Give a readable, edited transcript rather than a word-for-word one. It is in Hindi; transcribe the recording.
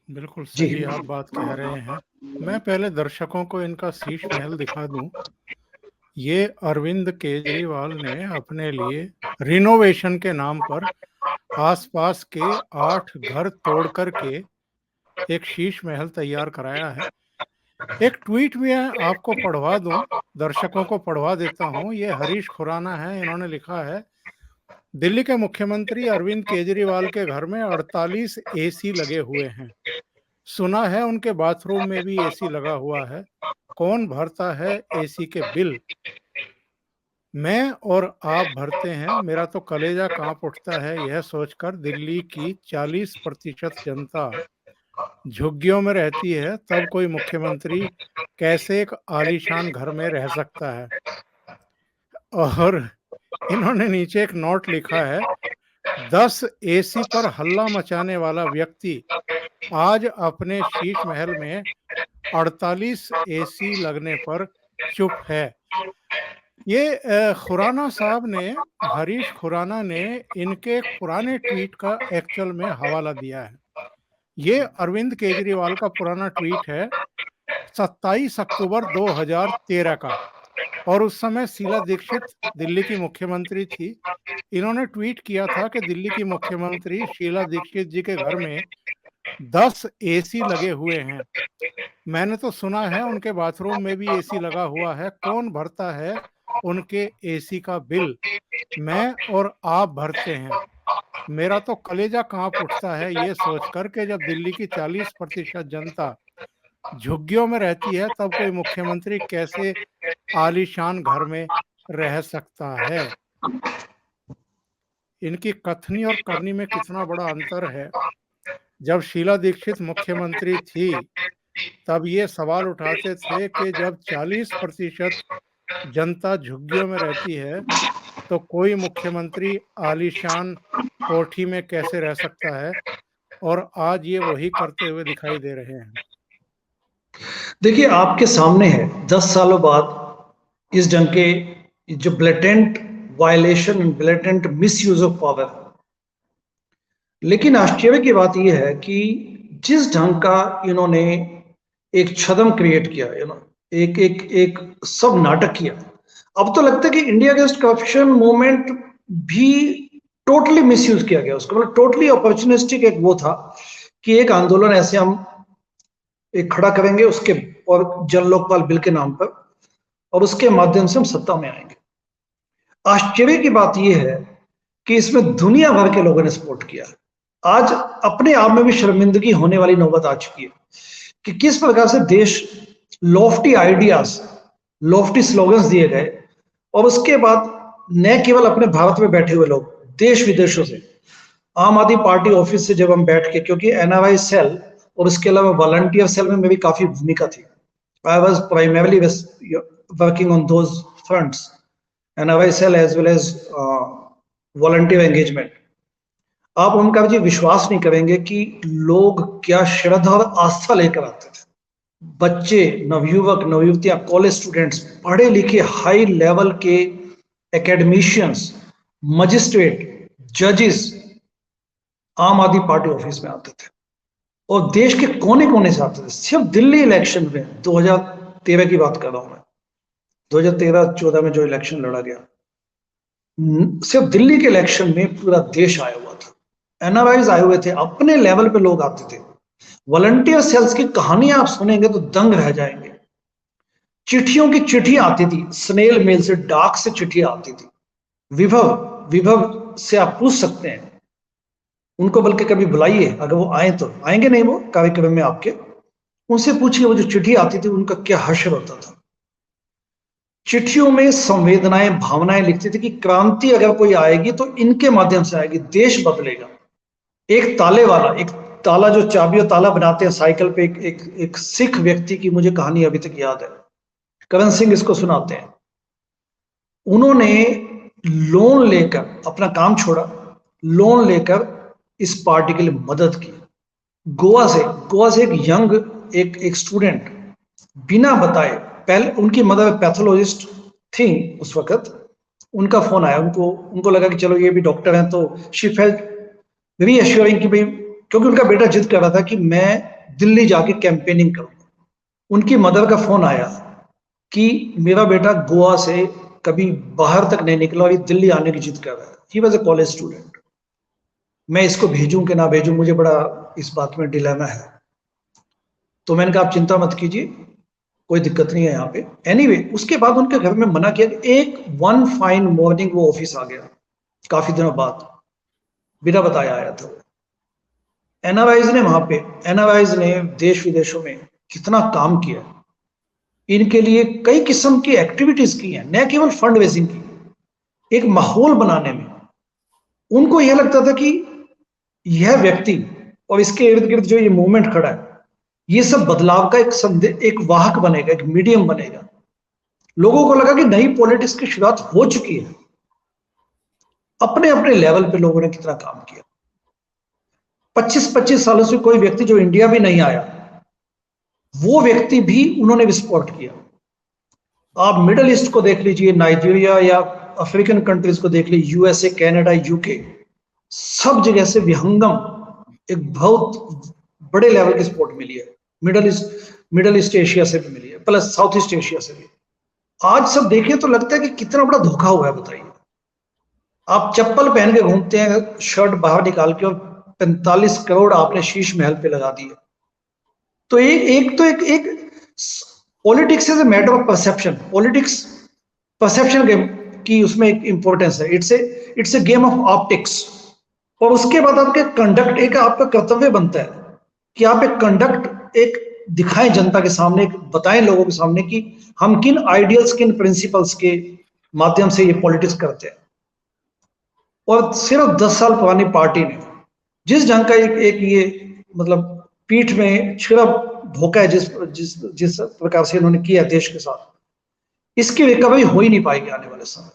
बिल्कुल जी। सही आप बात कह रहे हैं। मैं पहले दर्शकों को इनका शीश महल दिखा दूं। ये अरविंद केजरीवाल ने अपने लिए रिनोवेशन के नाम पर आसपास के 8 घर तोड़ करके एक शीश महल तैयार कराया है। एक ट्वीट में आपको पढ़वा दूं, दर्शकों को पढ़वा देता हूं। ये हरीश खुराना है, इन्होंने लिखा है, दिल्ली के मुख्यमंत्री अरविंद केजरीवाल के घर में 48 एसी लगे हुए हैं। सुना है उनके बाथरूम में भी एसी लगा हुआ है। कौन भरता है एसी के बिल? मैं और आप भरते हैं। मेरा तो कलेजा कांप उठता है यह सोचकर दिल्ली की 40% जनता झुग्गियों में रहती है, तब कोई मुख्यमंत्री कैसे एक आलीशान घर में रह सकता है। और इन्होंने नीचे एक नोट लिखा है, 10 एसी पर हल्ला मचाने वाला व्यक्ति आज अपने शीश महल में 48 एसी लगने पर चुप है। ये खुराना साहब ने, हरीश खुराना ने इनके एक पुराने ट्वीट का एक्चुअल में हवाला दिया है। ये अरविंद केजरीवाल का पुराना ट्वीट है, 27 अक्टूबर 2013 का। और उस समय शीला दीक्षित दिल्ली की मुख्यमंत्री थी। इन्होंने ट्वीट किया था कि दिल्ली की मुख्यमंत्री शीला दीक्षित जी के घर में 10 एसी लगे हुए हैं। मैंने तो सुना है उनके बाथरूम में भी एसी लगा हुआ है। कौन भरता है उनके एसी का बिल? मैं और आप भरते हैं। मेरा तो कलेजा कांप उठता है ये सोचकर के जब दिल्ली की 40% जनता झुग्गियों में रहती है, तब कोई मुख्यमंत्री कैसे आलीशान घर में रह सकता है। इनकी कथनी और करनी में कितना बड़ा अंतर है। जब शीला दीक्षित मुख्यमंत्री थी, तब ये सवाल उठाते थे कि जब 40% जनता झुग्गियों में रहती है, तो कोई मुख्यमंत्री आलीशान कोठी में कैसे रह सकता है। और आज ये वही करते हुए दिखाई दे रहे हैं। देखिए, आपके सामने है 10 सालों बाद इस ढंग के जो blatant violation and blatant misuse of power. लेकिन आश्चर्य की बात यह है कि जिस ढंग का इन्होंने एक छदम क्रिएट किया, एक एक एक सब नाटक किया, अब तो लगता है कि इंडिया अगेंस्ट करप्शन मूवमेंट भी टोटली मिसयूज किया गया उसको। मतलब टोटली अपॉर्चुनिस्टिक एक वो था कि एक आंदोलन ऐसे हम एक खड़ा करेंगे उसके, और जन लोकपाल बिल के नाम पर, और उसके माध्यम से हम सत्ता में आएंगे। आश्चर्य की बात यह है कि इसमें दुनिया भर के लोगों ने सपोर्ट किया। आज अपने आप में भी शर्मिंदगी होने वाली नौबत आ चुकी है कि किस प्रकार से देश लॉफ्टी आइडियाज, लॉफ्टी स्लोगन्स दिए गए, और उसके बाद न केवल अपने भारत में बैठे हुए लोग, देश विदेशों से, आम आदमी पार्टी ऑफिस से जब हम बैठ के, क्योंकि एनआरआई सेल और उसके अलावा वॉलंटियर सेल में मेरी काफी भूमिका थी। I was primarily working on those fronts, NRI cell as well as volunteer engagement. आप उनका भी विश्वास नहीं करेंगे कि लोग क्या श्रद्धा और आस्था लेकर आते थे। बच्चे, नवयुवक, नवयुवतियां, कॉलेज स्टूडेंट्स, पढ़े लिखे हाई लेवल के एकेडमिशियंस, मजिस्ट्रेट, जजेस आम आदमी पार्टी ऑफिस में आते थे, और देश के कोने कोने से आते थे। सिर्फ दिल्ली इलेक्शन में 2013 की बात कर रहा हूं मैं, 2013-14 में जो इलेक्शन लड़ा गया, सिर्फ दिल्ली के इलेक्शन में पूरा देश आया हुआ था। एनआरआईज आए हुए थे, अपने लेवल पे लोग आते थे। वॉलंटियर सेल्स की कहानियां आप सुनेंगे तो दंग रह जाएंगे। चिट्ठियों की चिट्ठी आती थी, स्नेल मेल से, डाक से चिट्ठियां आती थी। विभव विभव से आप पूछ सकते हैं उनको, बल्कि कभी बुलाइए, अगर वो आए तो आएंगे, नहीं वो कार्यक्रम में आपके, उनसे पूछिए वो जो चिट्ठी आती थी उनका क्या हश्र होता था। चिट्ठियों में संवेदनाएं, भावनाएं लिखती थी कि क्रांति अगर कोई आएगी तो इनके माध्यम से आएगी, देश बदलेगा। एक ताले वाला, एक ताला जो चाबी और ताला बनाते हैं साइकिल पे, एक सिख व्यक्ति की मुझे कहानी अभी तक याद है, करण सिंह इसको सुनाते हैं। उन्होंने लोन लेकर अपना काम छोड़ा, लोन लेकर इस पार्टी के लिए मदद की। गोवा से एक यंग एक स्टूडेंट बिना बताए, पहले उनकी मदर पैथोलॉजिस्ट थी उस वक्त, उनका फोन आया, उनको लगा कि चलो ये भी डॉक्टर हैं, तो शी फेल्ट वेरी एश्योरिंग कि भाई, क्योंकि उनका बेटा जिद कर रहा था कि मैं दिल्ली जाके कैंपेनिंग करूंगा। उनकी मदर का फोन आया कि मेरा बेटा गोवा से कभी बाहर तक नहीं निकला और ये दिल्ली आने की जिद कर रहा है। He was a college student. मैं इसको भेजूं कि ना भेजूं, मुझे बड़ा इस बात में डिलेमा है। तो मैंने कहा आप चिंता मत कीजिए, कोई दिक्कत नहीं है यहाँ पे। एनीवे, उसके बाद उनके घर में मना किया कि एक वन फाइन मॉर्निंग वो ऑफिस आ गया, काफी दिनों बाद, बिना बताया आया था। एनआरआईज ने वहां पे, एनआरआईज ने देश विदेशों में कितना काम किया, इनके लिए कई किस्म की एक्टिविटीज की हैं, न केवल फंड रेजिंग की, एक माहौल बनाने में। उनको यह लगता था कि यह व्यक्ति और इसके इर्द गिर्द जो ये मूवमेंट खड़ा है, ये सब बदलाव का एक संदेश, एक वाहक बनेगा, एक मीडियम बनेगा। लोगों को लगा कि नई पॉलिटिक्स की शुरुआत हो चुकी है। अपने अपने लेवल पे लोगों ने कितना काम किया। 25-25 सालों से कोई व्यक्ति जो इंडिया भी नहीं आया, वो व्यक्ति भी उन्होंने विस्फोट किया। आप मिडल ईस्ट को देख लीजिए, नाइजीरिया या अफ्रीकन कंट्रीज को देख लीजिए, यूएसए, कनाडा, यूके, सब जगह से विहंगम एक बहुत बड़े लेवल की सपोर्ट मिली है। मिडल ईस्ट एशिया से भी मिली है, प्लस साउथ ईस्ट एशिया से भी। आज सब देखें तो लगता है कि कितना बड़ा धोखा हुआ है, बताइए। आप चप्पल पहन के घूमते हैं, शर्ट बाहर निकाल के, और 45 करोड़ आपने शीश महल पे लगा दिए। तो एक politics is a matter of perception. Politics perception game की उसमें एक इंपॉर्टेंस है। It's a game of optics. और उसके बाद आपके कंडक्ट, एक आपका कर्तव्य बनता है कि आप एक कंडक्ट एक दिखाएं जनता के सामने, बताएं लोगों के सामने कि हम किन आइडियल्स, किन प्रिंसिपल्स के माध्यम से ये पॉलिटिक्स करते हैं। और सिर्फ 10 साल पुरानी पार्टी ने जिस ढंग का एक ये मतलब पीठ में सिर्फ धोखा है, जिस प्रकार से इन्होंने किया देश के साथ, इसकी रिकवरी हो ही नहीं पाएगी आने वाले समय।